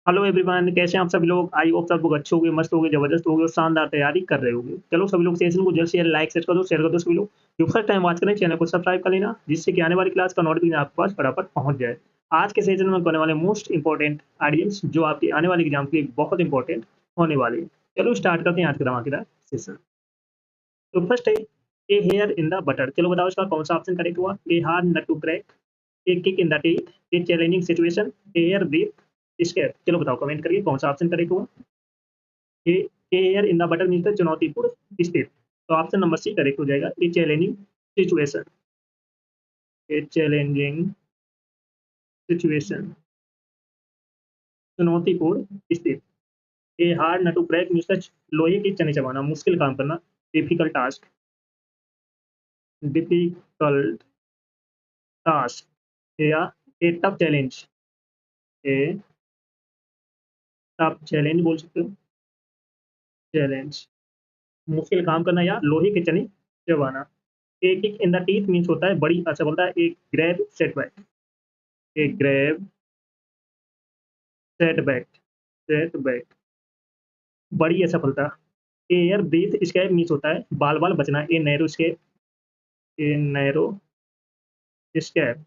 Hello everyone, कैसे हैं आप सभी लोग। आई होप सब लोग अच्छे होंगे, मस्त होंगे, जबरदस्त होंगे और शानदार तैयारी कर रहे होंगे। चलो सभी लोग सेशन को जल्द से जल्द लाइक शेयर कर दो सभी लोग। जो फर्स्ट टाइम वॉच करें चैनल को सब्सक्राइब कर लेना, जिससे कि आने वाली क्लास का नोटिफिकेशन आपके पास फटाफट पहुंच जाए। आज के सेशन में करने वाले मोस्ट इंपॉर्टेंट आइडियम्स जो आपके आने वाले एग्जाम के लिए बहुत इंपॉर्टेंट होने वाले हैं। चलो स्टार्ट करते हैं आज का धमाकेदार सेशन। तो फर्स्ट है a hair in the butter. चलो बताओ इसका कौन सा ऑप्शन करेक्ट हुआ। A hard nut to crack, a kick in the teeth, a challenging situation, hair breadth escape. चलो बताओ कमेंट करके कौन सा ऑप्शन करेक्ट हुआ। A hair in the butter means the चुनौतीपूर्ण स्थिति। तो ऑप्शन नंबर सी करेक्ट हो जाएगा। A challenging situation, a challenging situation, चुनौतीपूर्ण स्थिति। A hard nut to crack means the लोहे की चने चबाना, मुश्किल काम करना, डिफिकल्ट टास्क, डिफिकल्ट टास्क। या a tough challenge, a tough challenge बोल सकते हो, चैलेंज, मुश्किल काम करना या लोहे के चने चबाना। A kick in the teeth means होता है बड़ी असफलता, एक ग्रैब सेटबैक, एक ग्रैब सेटबैक, सेटबैक, बड़ी असफलता। एयर ब्रीथ स्केप मीन्स होता है बाल बाल बचना, a narrow escape, a narrow escape,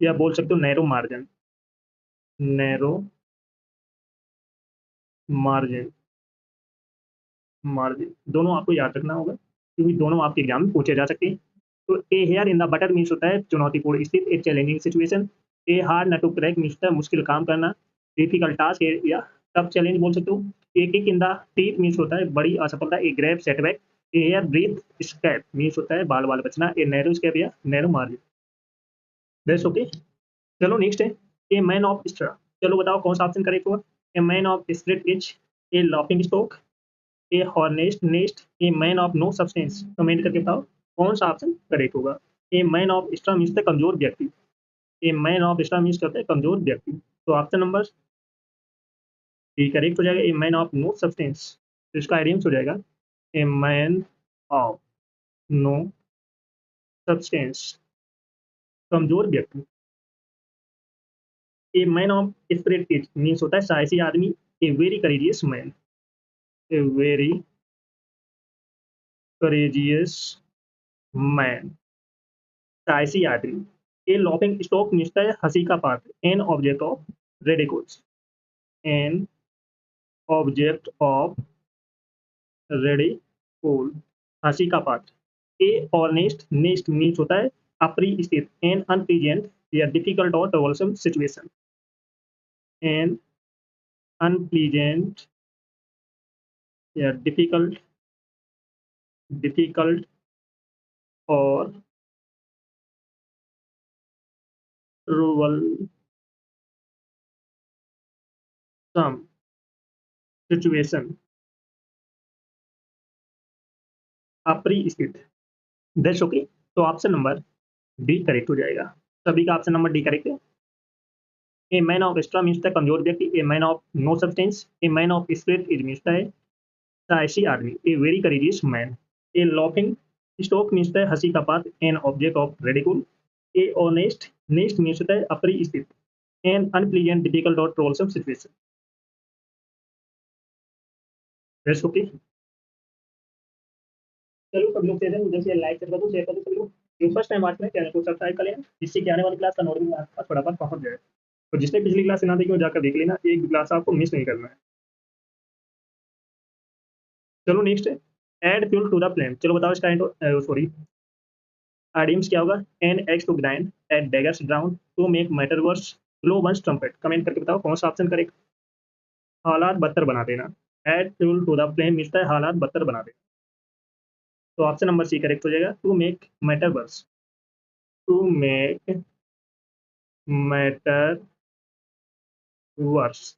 या बोल सकते हो narrow margin, narrow margin, margin. दोनों आपको याद रखना होगा क्योंकि दोनों आपके एग्जाम में पूछे जा सकते हैं। तो a hair in the butter means होता है चुनौतीपूर्ण स्थिति, एक challenging situation. A hard nut to crack means होता है मुश्किल काम करना, डिफिकल्ट टास्क या टफ चैलेंज बोल सकते हो। A kick in the teeth means होता है बड़ी असफलता, a grave setback. Hair breadth escape means होता है बाल बाल बचना, ए नैरो स्केप या नैरो मार्जिन। That's okay. चलो नेक्स्ट है ए मैन ऑफ स्ट्रा। चलो बताओ कौन सा ऑप्शन करेक्ट हुआ। A man of spirit each, a laughing stock, a hornet's nest, a man of no substance. Comment करके बताओ कौन सा ऑप्शन करेक्ट होगा। A man of straw means the कमजोर व्यक्ति, a man of straw means करते हैं कमजोर व्यक्ति। तो ऑप्शन नंबर डी करेक्ट हो जाएगा, a man of no substance. तो इसका आइडियम्स हो जाएगा a man of no substance, कमजोर व्यक्ति। A man of spirit is means होता है साहसी आदमी, a very courageous man, a very courageous man, साहसी आदमी। ए लॉफिंग स्टॉक मीन्स है हंसी का पात्र, an object of radicals, N object of radical, हंसी का पात्र। ए ऑनेस्ट नेस्ट मीन्स होता है अप्रिय स्थिति, एन अनप्लीजेंट या डिफिकल्ट और ट्रबलसम सिचुएशन, एन अनप्लीजेंट या डिफिकल्ट, डिफिकल्ट और ट्रबलसम सिचुएशन, अप्रिय स्थिति। That's okay. तो ऑप्शन नंबर डी करेक्ट हो जाएगा। सभी का ऑप्शन नंबर डी करेक्ट है। A man of extra means है कमजोर व्यक्ति, a man of no substance, a man of spirit is means है साहसी आदमी, a very courageous man. A laughing stock means है हंसी का पात्र, an object of ridicule. A ऑनेस्ट नेस्ट मीन्स है अप्रिय स्थिति, एन अनप्लीजेंट डिफिकल्ट और ट्रोलसम सिचुएशन। That's okay. चलो सब लोग सेशन जैसे ये लाइक कर दो, शेयर कर दो सभी लोग। जो फर्स्ट टाइम बात करें चैनल को सब्सक्राइब कर लेना, जिससे कि आने वाली क्लास का नोटिफिकेशन आपके पास फटाफट पहुंच जाए। और जिसने पिछली क्लास से ना देखी हो जाकर देख लेना, एक भी क्लास आपको मिस नहीं करना है। चलो नेक्स्ट है add fuel to the flame. चलो बताओ इसका सॉरी आइडियम्स क्या होगा। An axe to grind, at daggers drawn, to make matter worse, blow one's trumpet. Comment करके बताओ कौन सा ऑप्शन करेक्ट। हालात बदतर बना देना, add fuel to the flame मिलता है हालात बदतर बना देना। तो ऑप्शन नंबर सी करेक्ट हो जाएगा, to make matter worse, to make matter worse.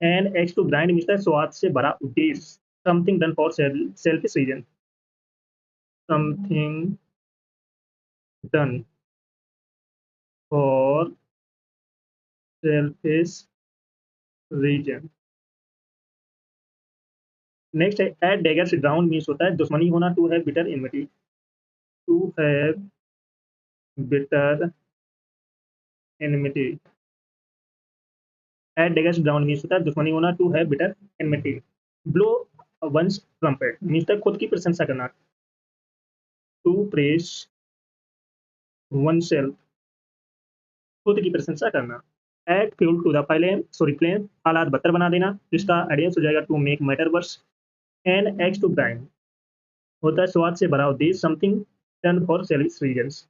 An axe to grind मिलता है स्वाद से भरा उद्देश्य, something done for selfish reason, something done for selfish reason. Next है एट डेगर्स ड्राउन मीन्स होता है दुश्मनी होना, to have bitter enmity, to have bitter enmity. At daggers drawn means होता है दुश्मनी होना, to have bitter enmity. Blow one's trumpet means होता है खुद की प्रशंसा करना, टू प्रेस वन सेल्फ, खुद की प्रशंसा करना। Add fuel to the flame हालात बदतर बना देना, जिसका एडियंस हो जाएगा to make matter worse. An axe to grind होता है स्वाद से भरा उद्देश्य, something done for selfish reasons.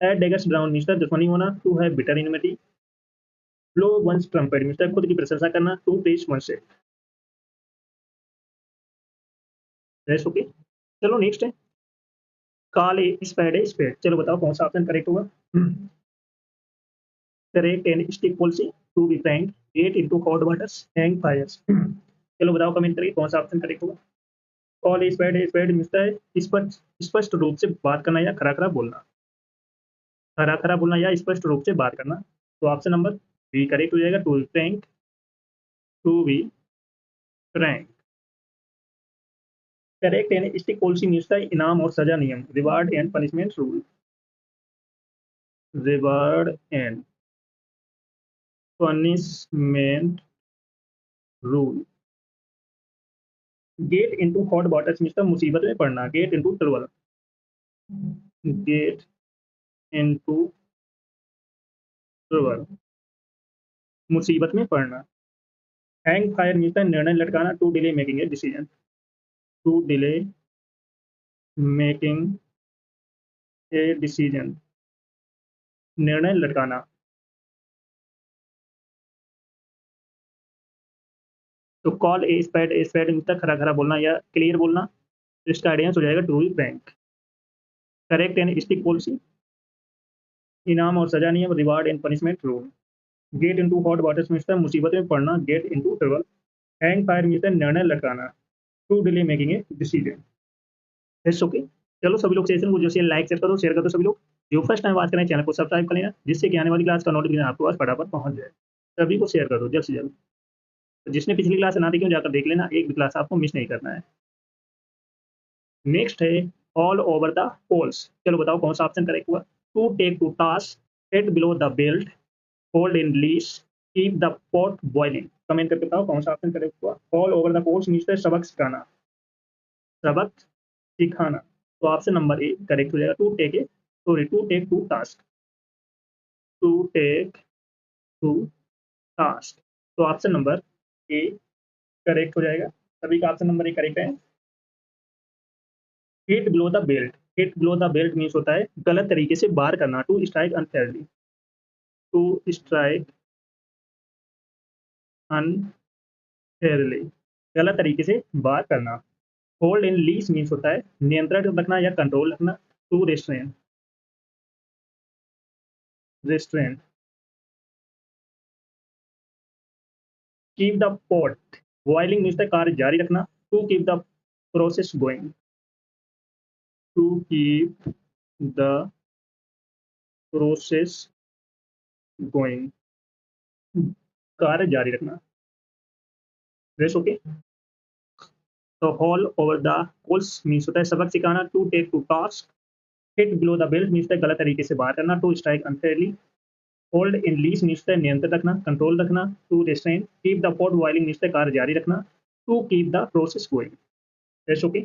At daggers drawn means दुश्मनी होना, to have bitter enmity. Blow one's trumpet means खुद की प्रशंसा करना, to praise oneself. Okay, चलो नेक्स्ट है कॉल ए स्पेड। चलो बताओ कौन सा ऑप्शन करेक्ट होगा। Carrot and stick policy, to be frank, get into hot waters, hang fires. चलो बताओ कमेंट करके कौन सा ऑप्शन करेक्ट होगा। कॉल ए स्पेड मिलता है स्पष्ट स्पष्ट रूप से बात करना या खरा खरा बोलना, खरा खरा बोलना या स्पष्ट रूप से बात करना। तो ऑप्शन नंबर बी करेक्ट हो जाएगा, to be frank, to be frank. Carrot and stick policy मिलता है इनाम और सजा नियम, reward and punishment rule, reward and punishment rule. Get into hot waters मिलता है मुसीबत में पड़ना, get into trouble, get into trouble, मुसीबत में पड़ना। हैंग फायर मिलता है निर्णय लटकाना, to delay making a decision, to delay making a decision, निर्णय लटकाना। तो कॉल ए स्पेड मिलता है खरा खरा बोलना या क्लियर बोलना, इसका आइडियंस हो जाएगा to be frank. Carrot and stick policy, इनाम और सजा नियम, reward and punishment rule. Get into hot waters मिलता है मुसीबत में पड़ना, get into trouble. Hang fire मिलता है निर्णय लटकाना, to delay making a decision. It's okay, चलो सभी लोग सेशन को जो शेयर लाइक शेयर करो सभी लोग। जो फर्स्ट टाइम बात करें चैनल को सब्सक्राइब कर लेना, जिससे कि आने वाली क्लास का नोटिफिकेशन आपके पास फटाफट पहुंच जाए। सभी को शेयर कर दो जल्द से जल्द। तो जिसने पिछली क्लास ना देखी हो जाकर देख लेना, एक भी क्लास आपको मिस नहीं करना है। नेक्स्ट है ऑल ओवर द पोल्स। चलो बताओ कौन सा ऑप्शन करेक्ट हुआ। To take to task, head below the belt, hold in leash, keep the pot boiling. Comment करके बताओ कौन सा ऑप्शन करेक्ट हुआ। All over the polls means सबक सिखाना, सबक सिखाना। तो ऑप्शन नंबर ए करेक्ट हो जाएगा, to take to task, to take to task. तो ऑप्शन नंबर ए करेक्ट हो जाएगा, सभी का ऑप्शन नंबर ए करेक्ट है। Hit below the belt, hit below the belt means होता है गलत तरीके से बार करना, to strike unfairly, to strike unfairly, गलत तरीके से बार करना। होल्ड इन लीज मीन्स होता है नियंत्रण रखना या कंट्रोल रखना, to restrain, restrain. Keep the pot boiling means कार्य जारी रखना, to keep the process going, to keep the process going, कार्य जारी रखना। रेस ओके। तो haul over the coals means होता है सबक सिखाना, to take to task. Hit below the belt means गलत तरीके से बाहर करना, to strike unfairly. Hold in leash means नियंत्रण रखना, कंट्रोल रखना, to restrain. Keep the pot boiling means कार्य जारी रखना, to keep the process going. रेस ओके,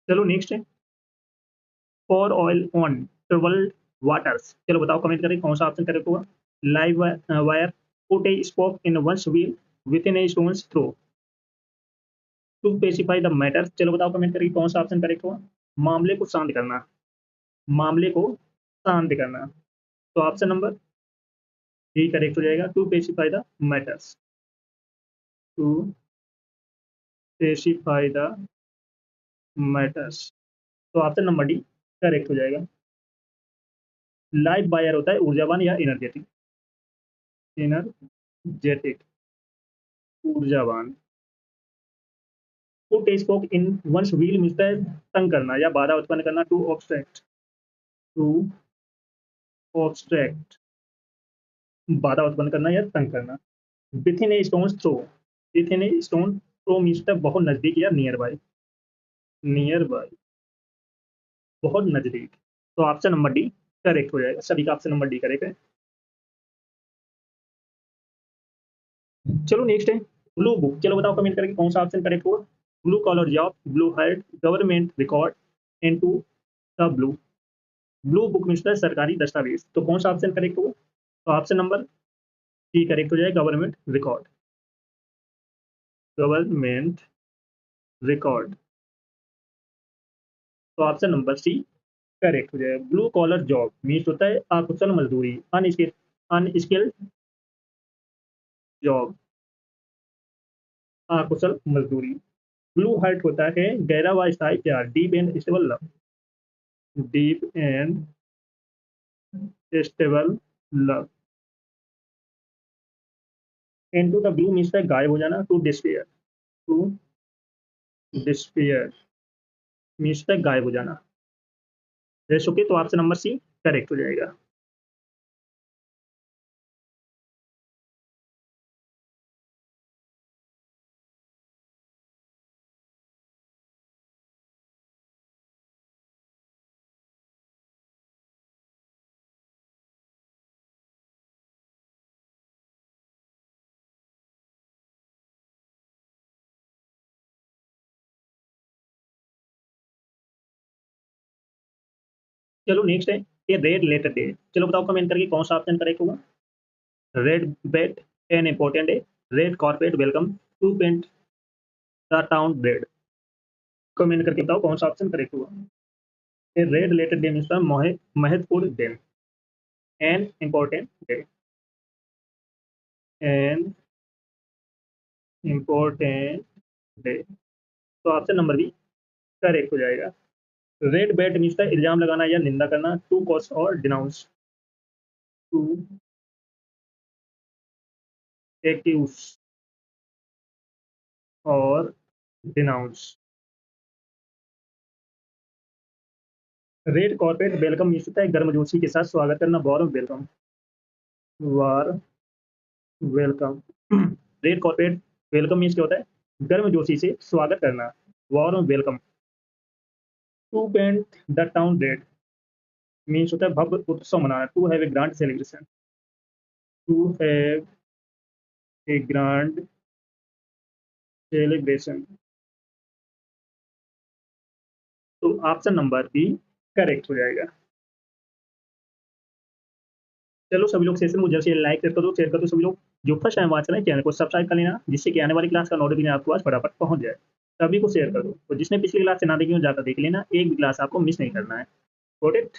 चलो नेक्स्ट है pour oil on troubled waters. चलो बताओ कमेंट करें कौन सा ऑप्शन करेक्ट होगा। Live wire, put a spoke in one's wheel within a stone's throw, to specify the matter. चलो बताओ कमेंट करके कौन सा ऑप्शन करेक्ट हुआ। मामले को शांत करना, मामले को शांत करना। तो ऑप्शन नंबर डी करेक्ट हो जाएगा, to specify the matters, to specify the matters. तो ऑप्शन नंबर डी करेक्ट हो जाएगा। लाइव बायर होता है ऊर्जावान या एनर्जेटिक, एनर्जेटिक, ऊर्जावान। Put a spoke in one's wheel मिलता है तंग करना या बाधा उत्पन्न करना, टू ऑब्स्ट्रैक्ट, टू ऑब्स्ट्रैक्ट, बाधा उत्पन्न करना या तंग करना। Within a stone throw, within a stone throw means बहुत नजदीक या नियर बाय, नियर बाय, बहुत नजदीक। तो ऑप्शन नंबर डी करेक्ट हो जाएगा। सभी का ऑप्शन नंबर डी करेक्ट है। चलो नेक्स्ट है ब्लू बुक। चलो बताओ कमेंट करके कौन सा ऑप्शन करेक्ट होगा। Blue collar job, blue health, government record, into the blue. Blue book means सरकारी दस्तावेज, तो कौन सा ऑप्शन करेक्ट होगा। तो ऑप्शन नंबर सी करेक्ट हो जाएगा, गवर्नमेंट रिकॉर्ड। गवर्नमेंट रिकॉर्ड, तो ऑप्शन नंबर सी करेक्ट हो जाएगा। ब्लू कॉलर जॉब मीन्स होता है अकुशल मजदूरी, अनस्किल्ड जॉब, अकुशल मजदूरी। ब्लू हार्ट होता है गहरा व स्थायी प्यार, deep and stable love, deep and stable love. Into the blue means है गायब हो जाना, to despair, to despair means है गायब हो जाना। जैसे ओके, तो ऑप्शन नंबर सी करेक्ट हो जाएगा। चलो नेक्स्ट है ये रेड लेटर डे। चलो बताओ कमेंट करके कौन सा ऑप्शन करेक्ट होगा। Red bet an important day, red corporate welcome, to paint the town red. Comment करके बताओ कौन सा ऑप्शन करेक्ट होगा। ये रेड लेटर डे मीन्स महत्वपूर्ण दिन, N important day, N important day, तो ऑप्शन नंबर बी करेक्ट हो जाएगा। रेड बैट मीन्स इल्जाम लगाना या निंदा करना, टू कॉस और डिनाउंस, टू एक्यूज और denounce. Red corporate welcome means होता है गर्मजोशी के साथ स्वागत करना, warm welcome, warm welcome. Red corporate welcome means क्या होता है, गर्मजोशी से स्वागत करना, warm welcome. To paint the town red means होता है भव्य उत्सव मनाना, to have a grand celebration, to have a grand celebration, तो ऑप्शन नंबर बी करेक्ट हो जाएगा। चलो सभी लोग सेशन को जल्द से लाइक कर दो, शेयर कर दो। सभी लोग जो फर्स्ट टाइम वॉच कर रहे हैं चैनल को सब्सक्राइब कर लेना, जिससे कि आने वाली क्लास का नोटिफिकेशन आपके पास फटाफट पहुंच जाए। सभी को शेयर कर दो, और जिसने पिछली क्लास से ना देखी हो जाकर देख लेना, एक भी क्लास आपको मिस नहीं करना है। Got it.